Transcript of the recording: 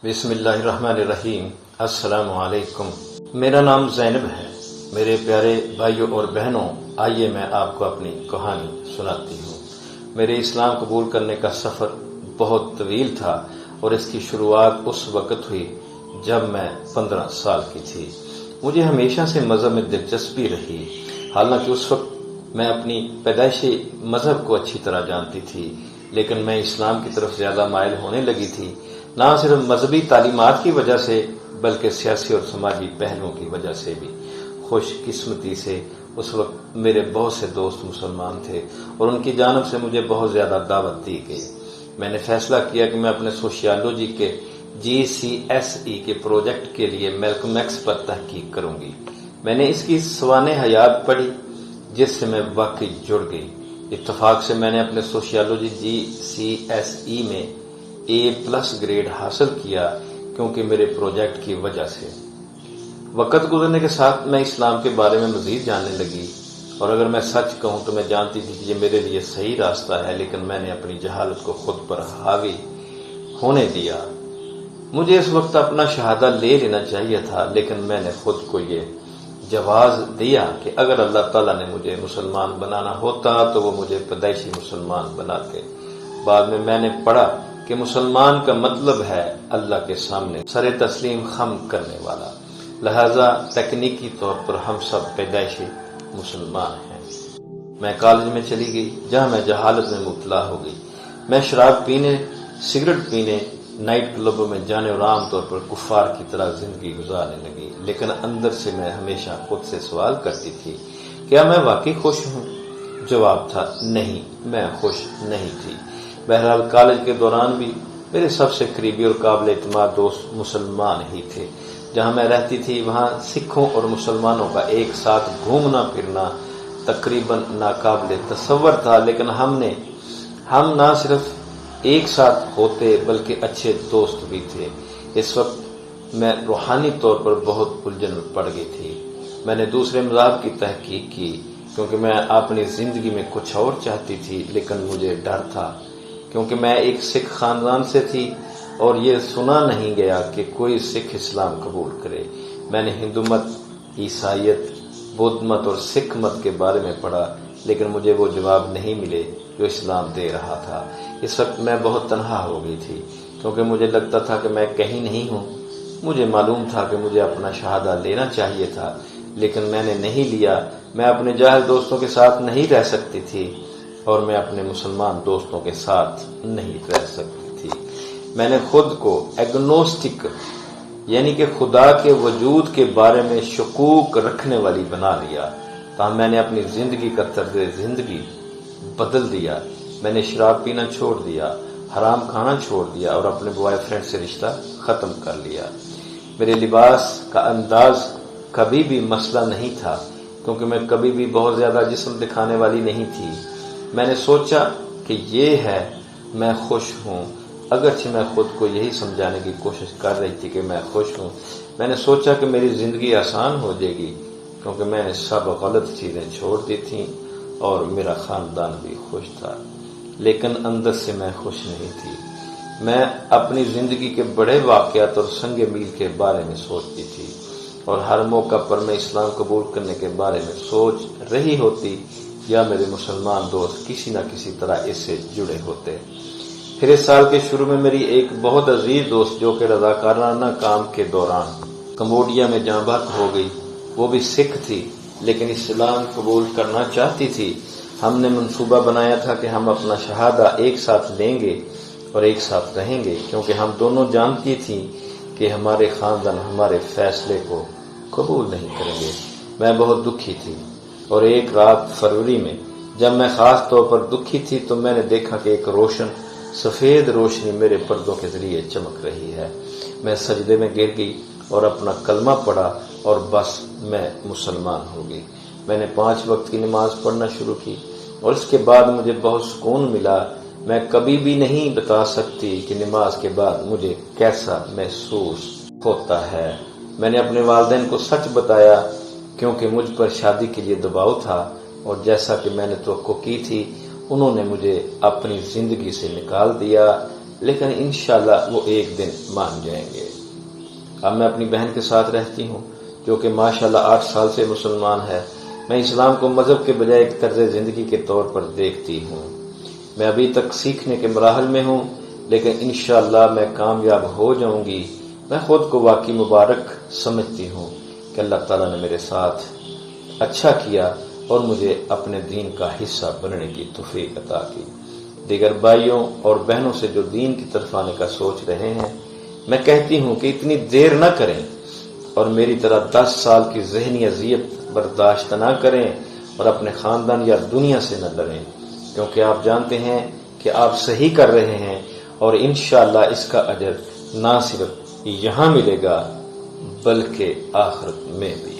بسم اللہ الرحمن الرحیم۔ السلام علیکم۔ میرا نام زینب ہے۔ میرے پیارے بھائیوں اور بہنوں، آئیے میں آپ کو اپنی کہانی سناتی ہوں۔ میرے اسلام قبول کرنے کا سفر بہت طویل تھا اور اس کی شروعات اس وقت ہوئی جب میں 15 سال کی تھی۔ مجھے ہمیشہ سے مذہب میں دلچسپی رہی، حالانکہ اس وقت میں اپنی پیدائشی مذہب کو اچھی طرح جانتی تھی، لیکن میں اسلام کی طرف زیادہ مائل ہونے لگی تھی، نہ صرف مذہبی تعلیمات کی وجہ سے بلکہ سیاسی اور سماجی پہلوؤں کی وجہ سے بھی۔ خوش قسمتی سے اس وقت میرے بہت سے دوست مسلمان تھے اور ان کی جانب سے مجھے بہت زیادہ دعوت دی گئی۔ میں نے فیصلہ کیا کہ میں اپنے سوشیالوجی کے GCSE کے پروجیکٹ کے لیے میلکم ایکس پر تحقیق کروں گی۔ میں نے اس کی سوانح حیات پڑھی جس سے میں واقعی جڑ گئی۔ اتفاق سے میں نے اپنے سوشیالوجی GCSE میں A+ گریڈ حاصل کیا کیونکہ میرے پروجیکٹ کی وجہ سے۔ وقت گزرنے کے ساتھ میں اسلام کے بارے میں مزید جاننے لگی، اور اگر میں سچ کہوں تو میں جانتی تھی کہ یہ میرے لیے صحیح راستہ ہے، لیکن میں نے اپنی جہالت کو خود پر حاوی ہونے دیا۔ مجھے اس وقت اپنا شہادہ لے لینا چاہیے تھا، لیکن میں نے خود کو یہ جواز دیا کہ اگر اللہ تعالیٰ نے مجھے مسلمان بنانا ہوتا تو وہ مجھے پیدائشی مسلمان بناتے۔ بعد میں نے پڑھا کہ مسلمان کا مطلب ہے اللہ کے سامنے سر تسلیم خم کرنے والا، لہذا تکنیکی طور پر ہم سب پیدائشی مسلمان ہیں۔ میں کالج میں چلی گئی جہاں میں جہالت میں مبتلا ہو گئی۔ میں شراب پینے، سگریٹ پینے، نائٹ کلبوں میں جانے اور عام طور پر کفار کی طرح زندگی گزارنے لگی، لیکن اندر سے میں ہمیشہ خود سے سوال کرتی تھی، کیا میں واقعی خوش ہوں؟ جواب تھا نہیں، میں خوش نہیں تھی۔ بہرحال کالج کے دوران بھی میرے سب سے قریبی اور قابل اعتماد دوست مسلمان ہی تھے۔ جہاں میں رہتی تھی وہاں سکھوں اور مسلمانوں کا ایک ساتھ گھومنا پھرنا تقریباً ناقابل تصور تھا، لیکن ہم نہ صرف ایک ساتھ ہوتے بلکہ اچھے دوست بھی تھے۔ اس وقت میں روحانی طور پر بہت الجھن میں پڑ گئی تھی۔ میں نے دوسرے مذاہب کی تحقیق کی کیونکہ میں اپنی زندگی میں کچھ اور چاہتی تھی، لیکن مجھے ڈر تھا کیونکہ میں ایک سکھ خاندان سے تھی اور یہ سنا نہیں گیا کہ کوئی سکھ اسلام قبول کرے۔ میں نے ہندو مت، عیسائیت، بدھ مت اور سکھ مت کے بارے میں پڑھا، لیکن مجھے وہ جواب نہیں ملے جو اسلام دے رہا تھا۔ اس وقت میں بہت تنہا ہو گئی تھی کیونکہ مجھے لگتا تھا کہ میں کہیں نہیں ہوں۔ مجھے معلوم تھا کہ مجھے اپنا شہادہ لینا چاہیے تھا، لیکن میں نے نہیں لیا۔ میں اپنے جاہل دوستوں کے ساتھ نہیں رہ سکتی تھی اور میں اپنے مسلمان دوستوں کے ساتھ نہیں رہ سکتی تھی۔ میں نے خود کو ایگنوسٹک یعنی کہ خدا کے وجود کے بارے میں شکوک رکھنے والی بنا لیا، تاہم میں نے اپنی زندگی کا طرز زندگی بدل دیا۔ میں نے شراب پینا چھوڑ دیا، حرام کھانا چھوڑ دیا اور اپنے بوائے فرینڈ سے رشتہ ختم کر لیا۔ میرے لباس کا انداز کبھی بھی مسئلہ نہیں تھا کیونکہ میں کبھی بھی بہت زیادہ جسم دکھانے والی نہیں تھی۔ میں نے سوچا کہ یہ ہے میں خوش ہوں، اگرچہ میں خود کو یہی سمجھانے کی کوشش کر رہی تھی کہ میں خوش ہوں۔ میں نے سوچا کہ میری زندگی آسان ہو جائے گی کیونکہ میں نے سب غلط چیزیں چھوڑ دی تھیں اور میرا خاندان بھی خوش تھا، لیکن اندر سے میں خوش نہیں تھی۔ میں اپنی زندگی کے بڑے واقعات اور سنگ میل کے بارے میں سوچتی تھی اور ہر موقع پر میں اسلام قبول کرنے کے بارے میں سوچ رہی ہوتی یا میرے مسلمان دوست کسی نہ کسی طرح اس سے جڑے ہوتے۔ پھر اس سال کے شروع میں میری ایک بہت عزیز دوست جو کہ رضاکارانہ کام کے دوران کمبوڈیا میں جاں بحق ہو گئی، وہ بھی سکھ تھی لیکن اسلام قبول کرنا چاہتی تھی۔ ہم نے منصوبہ بنایا تھا کہ ہم اپنا شہادہ ایک ساتھ لیں گے اور ایک ساتھ رہیں گے کیونکہ ہم دونوں جانتی تھیں کہ ہمارے خاندان ہمارے فیصلے کو قبول نہیں کریں گے۔ میں بہت دکھی تھی اور ایک رات فروری میں جب میں خاص طور پر دکھی تھی تو میں نے دیکھا کہ ایک روشن سفید روشنی میرے پردوں کے ذریعے چمک رہی ہے۔ میں سجدے میں گر گئی اور اپنا کلمہ پڑھا اور بس میں مسلمان ہو گئی۔ میں نے 5 وقت کی نماز پڑھنا شروع کی اور اس کے بعد مجھے بہت سکون ملا۔ میں کبھی بھی نہیں بتا سکتی کہ نماز کے بعد مجھے کیسا محسوس ہوتا ہے۔ میں نے اپنے والدین کو سچ بتایا کیونکہ مجھ پر شادی کے لیے دباؤ تھا اور جیسا کہ میں نے توقع کی تھی انہوں نے مجھے اپنی زندگی سے نکال دیا۔ لیکن انشاءاللہ وہ ایک دن مان جائیں گے۔ اب میں اپنی بہن کے ساتھ رہتی ہوں جو کہ ماشاءاللہ 8 سال سے مسلمان ہے۔ میں اسلام کو مذہب کے بجائے ایک طرز زندگی کے طور پر دیکھتی ہوں۔ میں ابھی تک سیکھنے کے مراحل میں ہوں، لیکن انشاءاللہ میں کامیاب ہو جاؤں گی۔ میں خود کو واقعی مبارک سمجھتی ہوں کہ اللہ تعالیٰ نے میرے ساتھ اچھا کیا اور مجھے اپنے دین کا حصہ بننے کی توفیق عطا کی۔ دیگر بھائیوں اور بہنوں سے جو دین کی طرف آنے کا سوچ رہے ہیں، میں کہتی ہوں کہ اتنی دیر نہ کریں اور میری طرح 10 سال کی ذہنی اذیت برداشت نہ کریں اور اپنے خاندان یا دنیا سے نہ ڈریں، کیونکہ آپ جانتے ہیں کہ آپ صحیح کر رہے ہیں اور انشاءاللہ اس کا اجر نہ صرف یہاں ملے گا بلکہ آخرت میں بھی۔